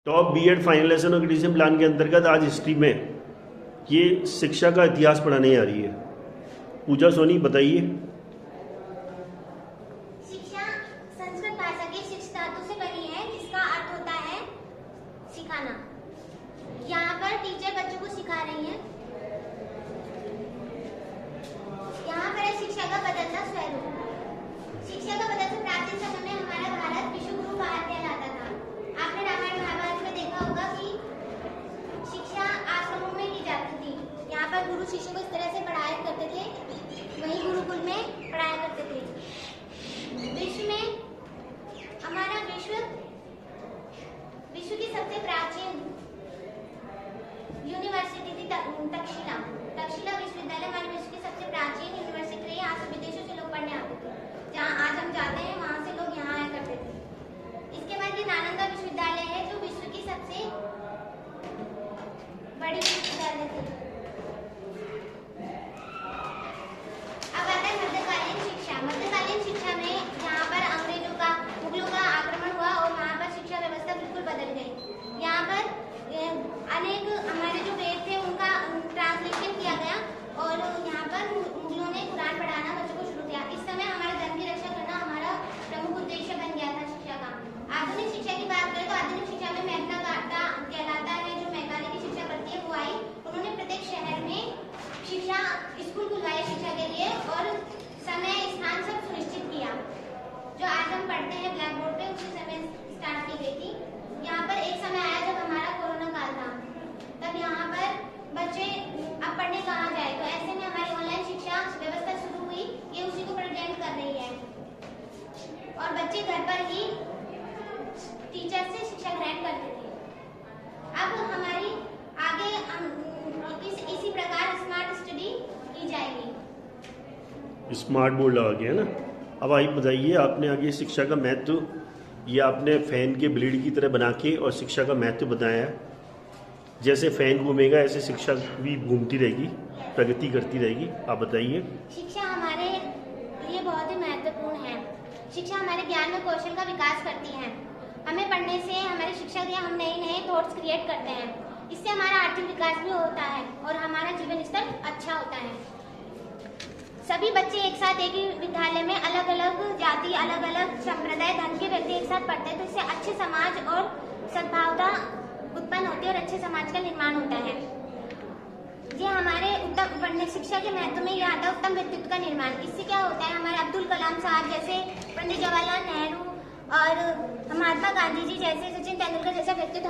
Top BEd finalisation और addition plan के अंतर्गत आज हिस्ट्री में ये शिक्षा का इतिहास पढ़ाने आ रही है। पूजा सोनी बताइए। शिक्षा संस्कृत भाषा के शिक्ष धातु से बनी है, जिसका अर्थ होता है सिखाना। यहाँ पर टीचर बच्चों को सिखा रही हैं। यहाँ पर है शिक्षा का बदलता स्वरूप। शिक्षा का बदलता प्राचीन समय में हमारा भारत विश्व गुरु भारत कहलाता था। आपने रामायण महाभारत में देखा होगा कि शिक्षा आश्रमों में की जाती थी। यहाँ पर गुरु शिष्य को इस तरह से पढ़ाया करते थे, वही गुरुकुल में पढ़ाया करते थे। विश्व में हमारा विश्व की सबसे प्राचीन यूनिवर्सिटी थी तक्षशिला विश्वविद्यालय हमारे विश्व की सबसे प्राचीन यूनिवर्सिटी रही। यहाँ से विदेशों से लोग पढ़ने आते थे। जहाँ आज हम जाते हैं वहाँ से लोग यहाँ आया करते थे। इसके बाद ये नालंदा विश्वविद्यालय है, जो विश्व की सबसे बड़ी विश्वविद्यालय थी। अब आता है मध्यकालीन शिक्षा। मध्यकालीन शिक्षा में यहाँ पर मुगलों का आक्रमण हुआ और वहाँ पर शिक्षा व्यवस्था बिल्कुल बदल गई। यहाँ पर अनेक हमारे जो वेद थे उनका ट्रांसलेशन किया गया और यहाँ पर मुगलों ने कुरान पढ़ाना बच्चों को शुरू किया। इस समय हमारे धर्म की रक्षा करना हमारा प्रमुख उद्देश्य बन गया था शिक्षा का। आधुनिक शिक्षा की बात करें तो आधुनिक शिक्षा में मैग्ना कार्टा कहलाता है, जो मैकाले की शिक्षा पढ़ती है वो आई। उन्होंने प्रत्येक शहर में शिक्षा स्कूल खुलवाए शिक्षा के लिए और समय स्थान सब सुनिश्चित किया। जो आज हम पढ़ते हैं ब्लैक बोर्ड पे, उसी समय स्टार्ट की गई थी। यहाँ पर एक समय आया जब हमारा कोरोना काल था, तब यहाँ पर बच्चे अब पढ़ने कहाँ जाए, तो ऐसे में हमारी ऑनलाइन शिक्षा व्यवस्था शुरू हुई। ये उसी को प्रेजेंट कर रही है और बच्चे घर पर ही टीचर से शिक्षा ग्रहण करते थे। अब हमारी आगे इसी प्रकार स्मार्ट स्टडी की जाएगी। स्मार्ट बोर्ड लगा के है ना। अब आप बताइए, आपने आगे शिक्षा का महत्व, ये आपने फैन के ब्लेड की तरह बना के और शिक्षा का महत्व बताया है। जैसे फैन घूमेगा ऐसे शिक्षा भी घूमती रहेगी, प्रगति करती रहेगी। आप बताइए। शिक्षा हमारे लिए बहुत ही महत्वपूर्ण है। शिक्षा हमारे ज्ञान में कौशल का विकास करती है। हमें पढ़ने से हमारे शिक्षा के हम नए नए थॉट्स क्रिएट करते हैं। इससे हमारा आर्थिक विकास भी होता है और हमारा जीवन स्तर अच्छा होता है। सभी बच्चे एक साथ एक ही विद्यालय में अलग अलग जाति, अलग अलग संप्रदाय, धर्म के व्यक्ति एक साथ पढ़ते हैं, तो इससे अच्छे समाज और सद्भावना उत्पन्न होती है और अच्छे समाज का निर्माण होता है। ये हमारे उत्तम पढ़ने शिक्षा के महत्व में यह आता है उत्तम व्यक्तित्व का निर्माण। इससे क्या होता है, हमारे अब्दुल कलाम साहब जैसे, पंडित जवाहरलाल नेहरू और महात्मा गांधी जी जैसे, सचिन तेंदुलकर जैसा व्यक्तित्व